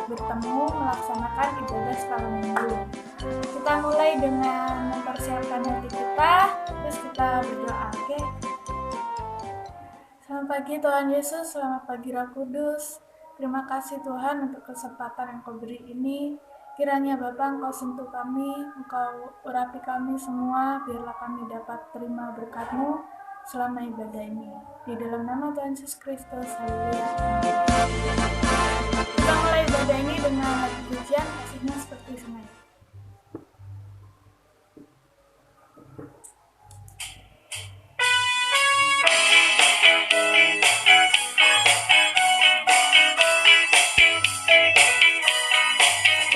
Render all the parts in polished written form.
bertemu melaksanakan ibadah skala minggu. Kita mulai dengan mempersiapkan hati kita, terus kita berdoa, oke? Selamat pagi Tuhan Yesus, selamat pagi Roh Kudus. Terima kasih Tuhan untuk kesempatan yang Kau beri ini. Kiranya Bapa Engkau sentuh kami, Engkau urapi kami semua, biarlah kami dapat terima berkat-Mu selama ibadah ini. Di dalam nama Tuhan Yesus Kristus, haleluya. Kita mulai ibadah ini dengan lagu pujian, kasihnya seperti sungai.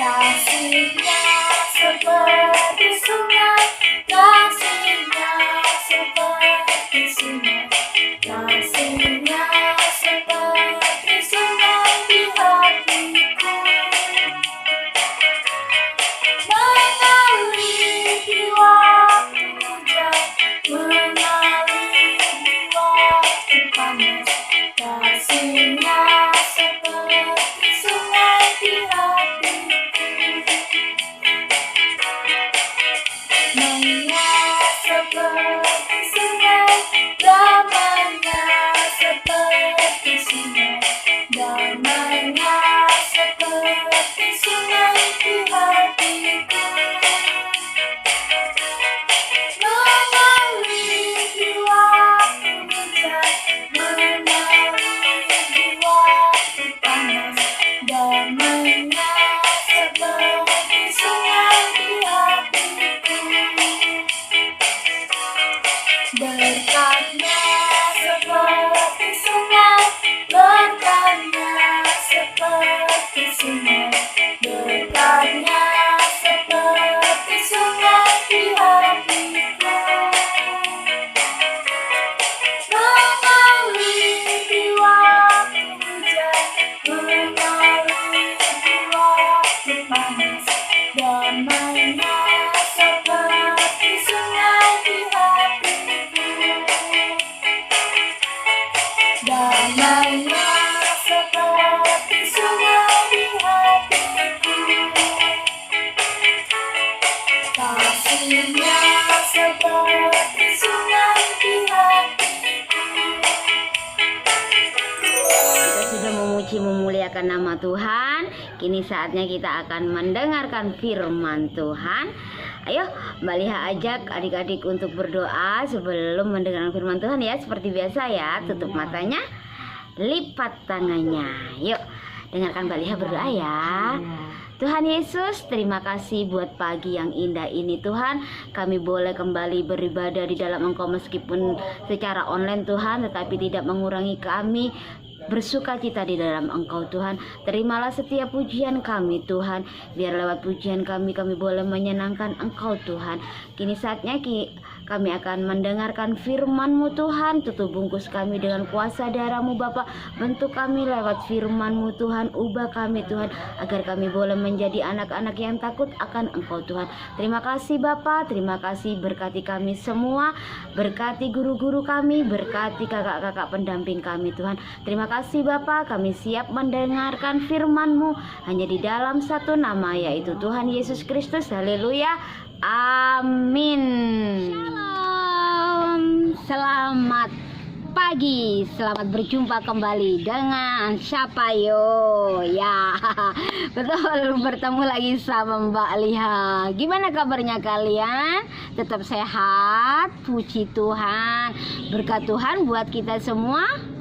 Kasihnya seperti sungai, kasihnya seperti sungai, kasihnya seperti sungai di hatiku, mengalir di waktu hujan, mengalir di waktu panas. Kasihnya seperti sungai di hatiku, seperti sungai, damainya seperti sungai, damainya seperti sungai di hatiku, mengalir di waktu hujan, mengalir di waktu panas, damainya seperti sungai di hatiku. Berkatnya seperti sungai, berkatnya seperti sungai, berkatnya seperti sungai di hatiku, mengalir di waktu hujan, mengalir di waktu panas, damainya seperti sungai di hatiku, damainya seperti sungai di hatiku, kasihnya seperti sungai di hatiku. Kita sudah memuji memuliakan nama Tuhan. Kini saatnya kita akan mendengarkan firman Tuhan. Ayo Mbak Liha ajak adik-adik untuk berdoa sebelum mendengarkan firman Tuhan ya. Seperti biasa ya, tutup matanya, lipat tangannya. Yuk dengarkan Mbak Liha berdoa ya. Tuhan Yesus, terima kasih buat pagi yang indah ini Tuhan. Kami boleh kembali beribadah di dalam Engkau meskipun secara online Tuhan, tetapi tidak mengurangi kami bersuka cita di dalam Engkau Tuhan. Terimalah setiap pujian kami Tuhan. Biar lewat pujian kami boleh menyenangkan Engkau Tuhan. Kini saatnya kami akan mendengarkan firman-Mu Tuhan. Tutup bungkus kami dengan kuasa darah-Mu Bapa. Bentuk kami lewat firman-Mu Tuhan. Ubah kami Tuhan, agar kami boleh menjadi anak-anak yang takut akan Engkau Tuhan. Terima kasih Bapa. Terima kasih, berkati kami semua. Berkati guru-guru kami, berkati kakak-kakak pendamping kami Tuhan. Terima kasih Bapa, kami siap mendengarkan firman-Mu hanya di dalam satu nama, yaitu Tuhan Yesus Kristus. Haleluya, amin. Shalom, selamat pagi, selamat berjumpa kembali dengan siapa yo ya. Betul, bertemu lagi sama Mbak Liha. Gimana kabarnya kalian? Tetap sehat, puji Tuhan. Berkat Tuhan buat kita semua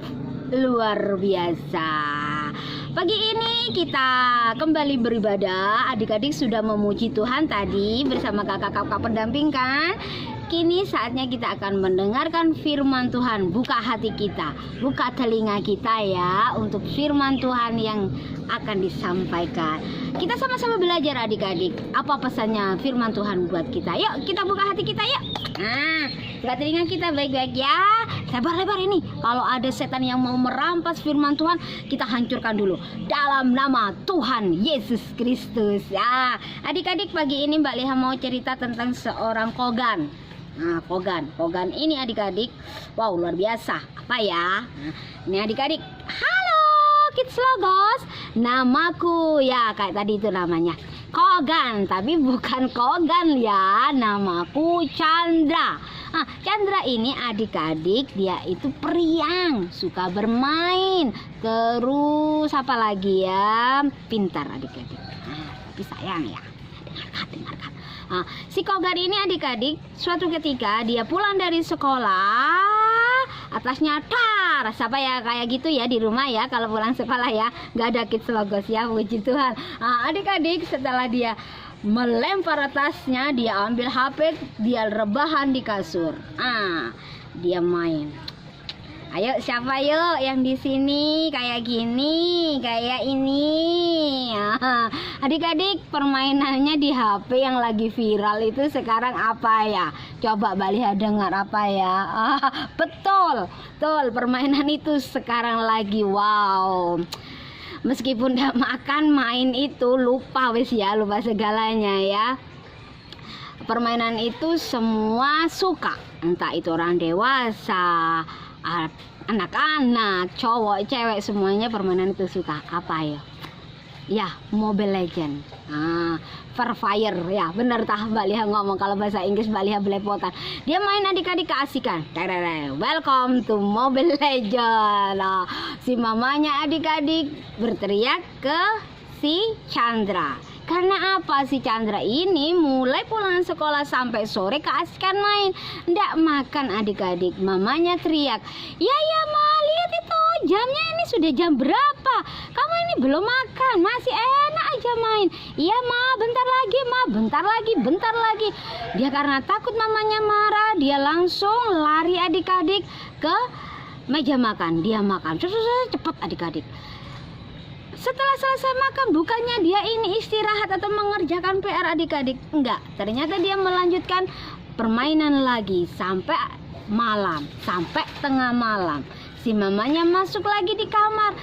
luar biasa. Pagi ini kita kembali beribadah. Adik-adik sudah memuji Tuhan tadi bersama kakak-kakak pendamping kan? Kini saatnya kita akan mendengarkan firman Tuhan. Buka hati kita, buka telinga kita ya, untuk firman Tuhan yang akan disampaikan. Kita sama-sama belajar adik-adik. Apa pesannya firman Tuhan buat kita? Yuk kita buka hati kita yuk. Nah, buka telinga kita baik-baik ya. Lebar-lebar ini. Kalau ada setan yang mau merampas firman Tuhan, kita hancurkan dulu dalam nama Tuhan Yesus Kristus ya. Adik-adik, pagi ini Mbak Liha mau cerita tentang seorang Kogan. Nah, Kogan ini adik-adik, wow, luar biasa. Apa ya? Nah, ini adik-adik, halo Kids Logos, namaku ya kayak tadi itu namanya Kogan, tapi bukan Kogan ya, namaku Chandra. Chandra ini adik-adik dia itu periang, suka bermain, terus apa lagi ya, pintar adik-adik. Tapi sayang ya, dengarkan. Si Kogan ini adik-adik, suatu ketika dia pulang dari sekolah, atasnya tar, siapa ya kayak gitu ya di rumah ya kalau pulang sekolah ya, nggak ada Kids Logos ya, puji Tuhan. Adik-adik setelah dia melempar tasnya, dia ambil HP, dia rebahan di kasur. Dia main. Ayo siapa yuk yang di sini kayak gini, kayak ini. Adik-adik, permainannya di HP yang lagi viral itu sekarang apa ya? Coba Baliha dengar apa ya? Betul, permainan itu sekarang lagi wow. Meskipun udah makan, main itu lupa wis ya, lupa segalanya ya. Permainan itu semua suka, entah itu orang dewasa, anak-anak, cowok, cewek, semuanya permainan itu suka. Apa ya? Ya, Mobile Legend. Free Fire ya, bener tah Mbak Liha ngomong, kalau bahasa Inggris Mbak Liha belepotan. Dia main adik-adik keasikan. Welcome to Mobile Legend. Si mamanya adik-adik berteriak ke si Chandra. Karena apa, si Chandra ini mulai pulang sekolah sampai sore keasikan main, ndak makan adik-adik. Mamanya teriak, ya ma, lihat itu jamnya, ini sudah jam berapa, kamu ini belum makan, masih enak aja main. Iya ma, bentar lagi. Dia karena takut mamanya marah, dia langsung lari adik-adik ke meja makan. Dia makan cepet adik-adik. Setelah selesai makan, bukannya dia ini istirahat atau mengerjakan PR adik-adik, enggak, ternyata dia melanjutkan permainan lagi sampai malam, sampai tengah malam. Si mamanya masuk lagi di kamar.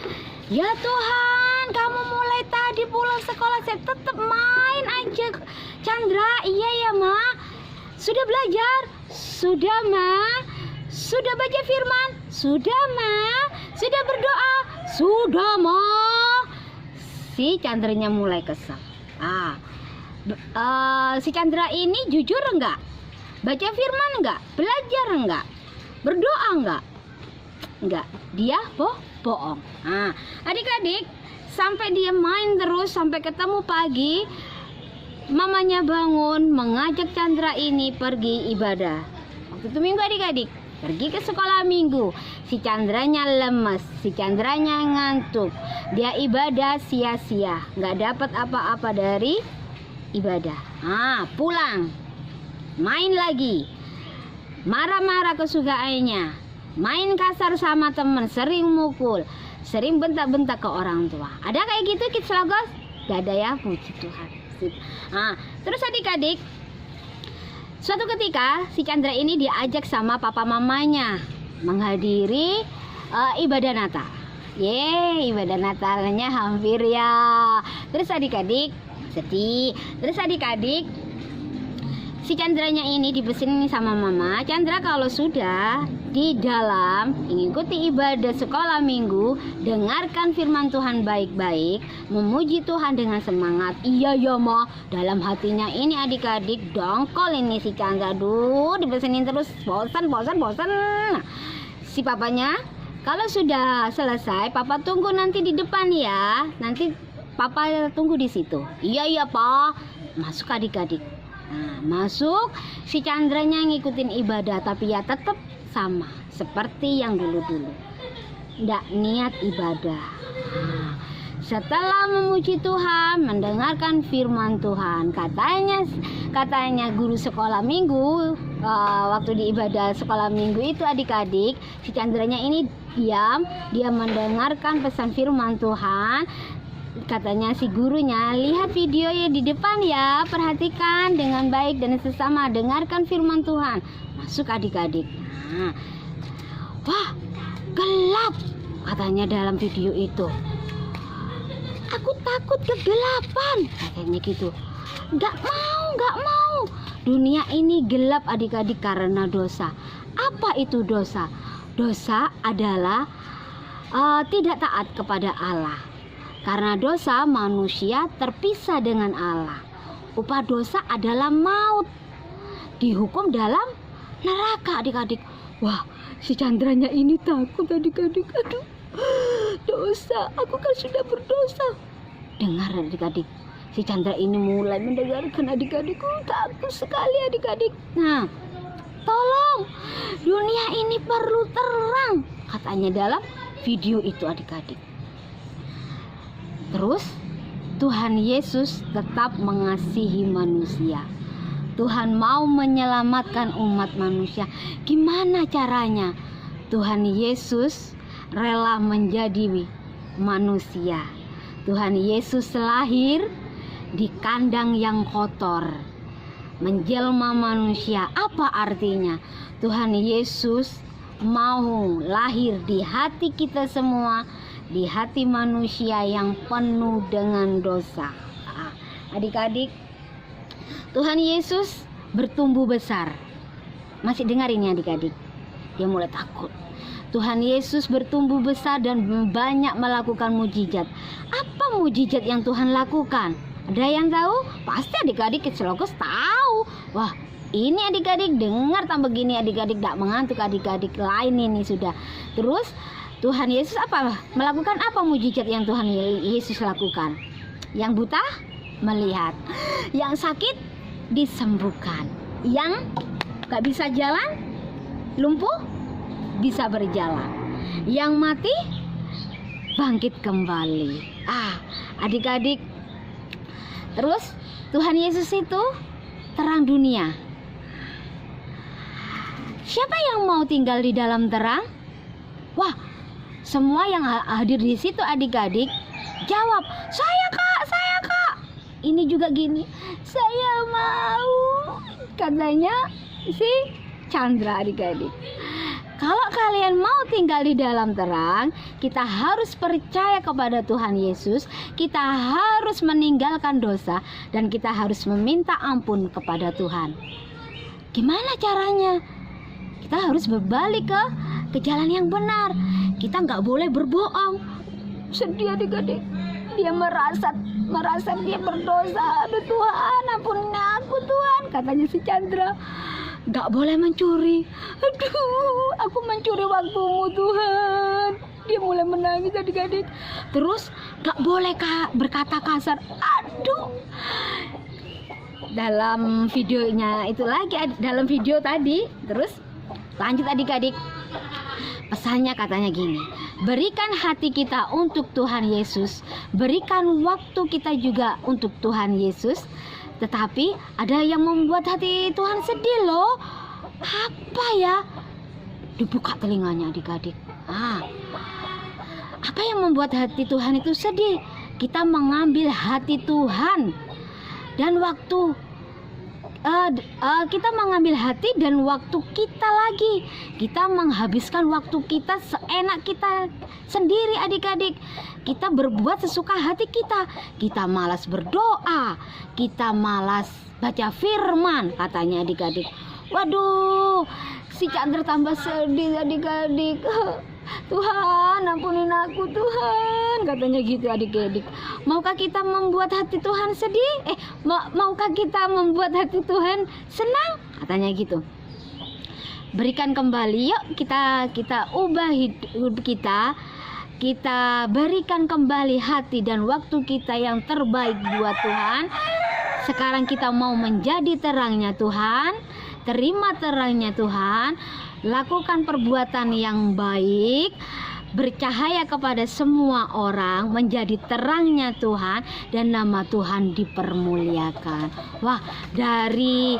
Ya Tuhan, kamu mulai tadi pulang sekolah saya tetap main aja. Chandra, iya ya ma, sudah belajar? Sudah ma. Sudah baca firman? Sudah ma. Sudah berdoa? Sudah ma. Si Chandranya mulai kesal. Si Chandra ini jujur enggak? Baca firman enggak? Belajar enggak? Berdoa enggak? Enggak. Dia bohong. Adik-adik, sampai dia main terus sampai ketemu pagi, mamanya bangun mengajak Chandra ini pergi ibadah. Waktu itu minggu adik-adik, pergi ke sekolah minggu. Si Chandranya lemes, si Chandranya ngantuk. Dia ibadah sia-sia, nggak dapat apa-apa dari ibadah. Pulang, main lagi, marah-marah kesukaannya, main kasar sama temen, sering mukul, sering bentak-bentak ke orang tua. Ada kayak gitu Kids Logos? Gak ada ya, puji Tuhan. Terus adik-adik, suatu ketika si Chandra ini diajak sama papa mamanya menghadiri ibadah Natal. Ibadah Natalnya hampir ya. Terus adik-adik sedih. Terus adik-adik, si Chandranya ini dipesenin sama mama, Chandra kalau sudah di dalam mengikuti ibadah sekolah minggu, dengarkan firman Tuhan baik-baik, memuji Tuhan dengan semangat. Iya ya ma, dalam hatinya ini adik-adik dongkol ini si Chandra. Dipesenin terus, bosan. Si papanya, kalau sudah selesai papa tunggu nanti di depan ya, nanti papa tunggu di situ. Iya pa. Masuk adik-adik. Masuk, si Chandranya ngikutin ibadah, tapi ya tetap sama seperti yang dulu-dulu, nggak niat ibadah. Setelah memuji Tuhan, mendengarkan firman Tuhan, katanya guru sekolah minggu, waktu di ibadah sekolah minggu itu adik-adik, si Chandranya ini diam, dia mendengarkan pesan firman Tuhan. Katanya si gurunya, lihat videonya di depan ya, perhatikan dengan baik dan sesama, dengarkan firman Tuhan. Masuk adik-adik. Wah, gelap, katanya dalam video itu. Aku takut kegelapan, katanya gitu. Gak mau. Dunia ini gelap adik-adik karena dosa. Apa itu dosa? Dosa adalah tidak taat kepada Allah. Karena dosa, manusia terpisah dengan Allah. Upah dosa adalah maut, dihukum dalam neraka, adik-adik. Wah, si Chandranya ini takut, adik-adik. Aduh, dosa, aku kan sudah berdosa. Dengar, adik-adik, si Chandra ini mulai mendengarkan, adik-adik. Takut sekali, adik-adik. Nah, tolong, dunia ini perlu terang, katanya dalam video itu, adik-adik. Terus Tuhan Yesus tetap mengasihi manusia. Tuhan mau menyelamatkan umat manusia. Gimana caranya? Tuhan Yesus rela menjadi manusia. Tuhan Yesus lahir di kandang yang kotor, menjelma manusia. Apa artinya? Tuhan Yesus mau lahir di hati kita semua, di hati manusia yang penuh dengan dosa. Adik-adik, Tuhan Yesus bertumbuh besar. Masih dengar ini, adik-adik? Dia mulai takut. Tuhan Yesus bertumbuh besar dan banyak melakukan mujizat. Apa mujizat yang Tuhan lakukan? Ada yang tahu? Pasti adik-adik Kecilokos tahu. Wah, ini adik-adik dengar tambah begini, adik-adik tidak mengantuk, adik-adik lain ini sudah. Terus Tuhan Yesus melakukan apa mujizat yang Tuhan Yesus lakukan? Yang buta melihat, yang sakit disembuhkan, yang gak bisa jalan, lumpuh bisa berjalan, yang mati bangkit kembali. Adik-adik, terus Tuhan Yesus itu terang dunia. Siapa yang mau tinggal di dalam terang? Wah, semua yang hadir di situ, adik-adik, jawab, saya kak, saya kak. Ini juga gini, saya mau, katanya si Chandra, adik-adik. Kalau kalian mau tinggal di dalam terang, kita harus percaya kepada Tuhan Yesus, kita harus meninggalkan dosa, dan kita harus meminta ampun kepada Tuhan. Gimana caranya? Kita harus berbalik ke jalan yang benar. Kita nggak boleh berbohong. Sedih, adik-adik. Dia merasa dia berdosa. Aduh Tuhan, ampuni aku Tuhan, katanya si Chandra. Gak boleh mencuri. Aduh, aku mencuri waktumu Tuhan. Dia mulai menangis, adik-adik. Terus gak boleh berkata kasar. Aduh. Dalam videonya itu lagi, dalam video tadi. Terus lanjut, adik-adik. Pesannya katanya gini, berikan hati kita untuk Tuhan Yesus, berikan waktu kita juga untuk Tuhan Yesus. Tetapi ada yang membuat hati Tuhan sedih loh. Apa ya? Dibuka telinganya, adik-adik. Apa yang membuat hati Tuhan itu sedih? Kita mengambil hati Tuhan dan waktu kita mengambil hati dan waktu kita lagi. Kita menghabiskan waktu kita seenak kita sendiri, adik-adik. Kita berbuat sesuka hati kita. Kita malas berdoa, kita malas baca firman, katanya adik-adik. Waduh, si Chandra tambah sedih, adik-adik. Tuhan, ampunin aku Tuhan, katanya gitu, adik-adik. Maukah kita membuat hati Tuhan sedih? Maukah kita membuat hati Tuhan senang? Katanya gitu. Berikan kembali, yuk kita ubah hidup kita. Kita berikan kembali hati dan waktu kita yang terbaik buat Tuhan. Sekarang kita mau menjadi terangnya Tuhan. Terima terangnya Tuhan. Lakukan perbuatan yang baik, bercahaya kepada semua orang, menjadi terangnya Tuhan, dan nama Tuhan dipermuliakan. Wah, dari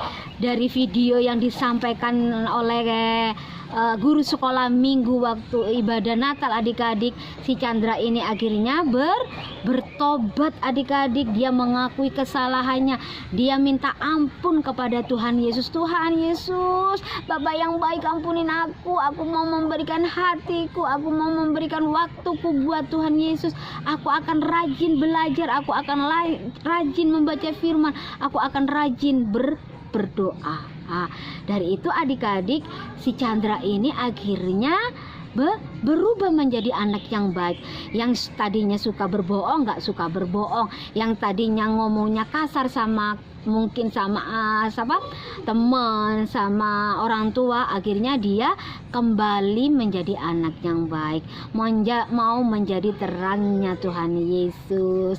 video yang disampaikan oleh guru sekolah minggu waktu ibadah Natal, adik-adik, si Chandra ini akhirnya bertobat, adik-adik. Dia mengakui kesalahannya, dia minta ampun kepada Tuhan Yesus. Tuhan Yesus, Bapa yang baik, ampunin aku mau memberikan hatiku, aku mau memberikan waktuku buat Tuhan Yesus. Aku akan rajin belajar, aku akan rajin membaca firman, aku akan rajin berdoa. Dari itu, adik-adik, si Chandra ini akhirnya berubah menjadi anak yang baik. Yang tadinya suka berbohong nggak suka berbohong, yang tadinya ngomongnya kasar sama mungkin sama teman, sama orang tua, akhirnya dia kembali menjadi anak yang baik, mau menjadi terangnya Tuhan Yesus.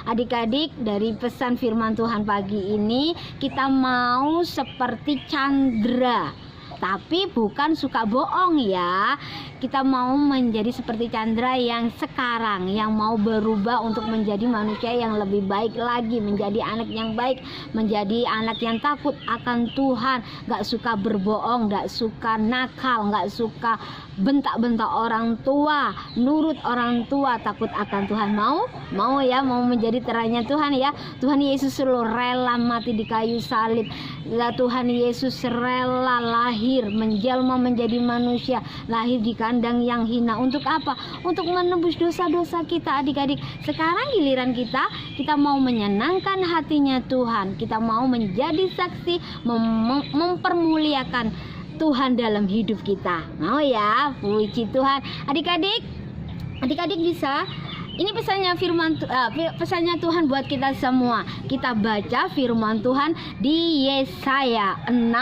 Adik-adik, dari pesan firman Tuhan pagi ini kita mau seperti Chandra, tapi bukan suka bohong ya. Kita mau menjadi seperti Chandra yang sekarang, yang mau berubah untuk menjadi manusia yang lebih baik lagi, menjadi anak yang baik, menjadi anak yang takut akan Tuhan, gak suka berbohong, gak suka nakal, gak suka bentak-bentak orang tua, nurut orang tua, takut akan Tuhan. Mau ya, mau menjadi terangnya Tuhan ya. Tuhan Yesus rela mati di kayu salib. Tuhan Yesus rela lahir, menjelma menjadi manusia, lahir di kandang yang hina. Untuk apa? Untuk menebus dosa-dosa kita, adik-adik. Sekarang giliran kita mau menyenangkan hatinya Tuhan. Kita mau menjadi saksi, mempermuliakan Tuhan dalam hidup kita. Mau ya? Puji Tuhan. Adik-adik bisa. Ini pesannya Tuhan buat kita semua. Kita baca firman Tuhan di Yesaya 60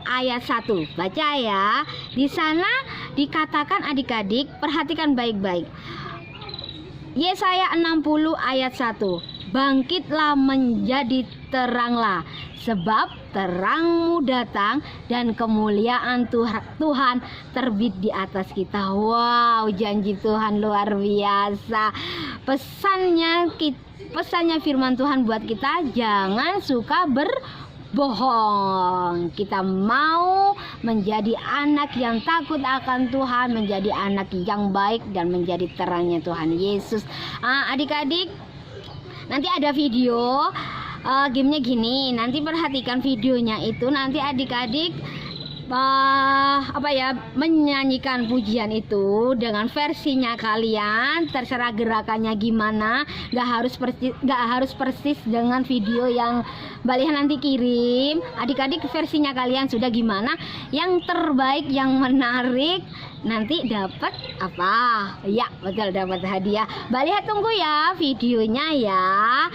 ayat 1. Baca ya. Di sana dikatakan, adik-adik, perhatikan baik-baik. Yesaya 60 ayat 1. Bangkitlah menjadi teranglah, sebab terangmu datang dan kemuliaan Tuhan terbit di atas kita. Wow, janji Tuhan luar biasa. Pesannya firman Tuhan buat kita, jangan suka berbohong. Kita mau menjadi anak yang takut akan Tuhan, menjadi anak yang baik dan menjadi terangnya Tuhan Yesus. Adik-adik, nanti ada video gamenya gini. Nanti perhatikan videonya itu. Nanti adik-adik menyanyikan pujian itu dengan versinya kalian. Terserah gerakannya gimana. Gak harus persis dengan video yang Mbak Liha nanti kirim. Adik-adik, versinya kalian sudah gimana? Yang terbaik, yang menarik, nanti dapat apa? Ya, betul, dapat hadiah. Mbak Liha tunggu ya videonya ya.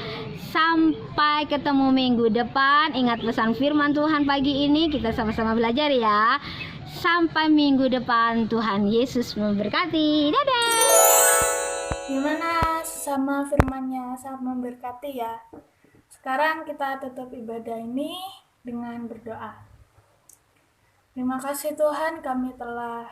Sampai ketemu minggu depan. Ingat pesan firman Tuhan pagi ini, kita sama-sama belajar ya. Sampai minggu depan. Tuhan Yesus memberkati. Dadah. Gimana sama firmannya sangat memberkati ya. Sekarang kita tutup ibadah ini dengan berdoa. Terima kasih Tuhan, kami telah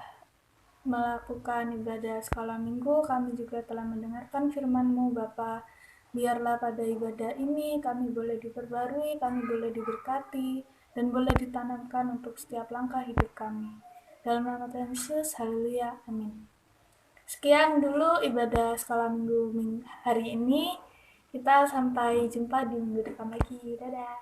melakukan ibadah sekolah minggu. Kami juga telah mendengarkan firman-Mu Bapa. Biarlah pada ibadah ini kami boleh diperbarui, kami boleh diberkati, dan boleh ditanamkan untuk setiap langkah hidup kami. Dalam nama Tuhan Yesus, haleluya, amin. Sekian dulu ibadah sekolah minggu hari ini. Kita sampai jumpa di minggu depan lagi. Dadah.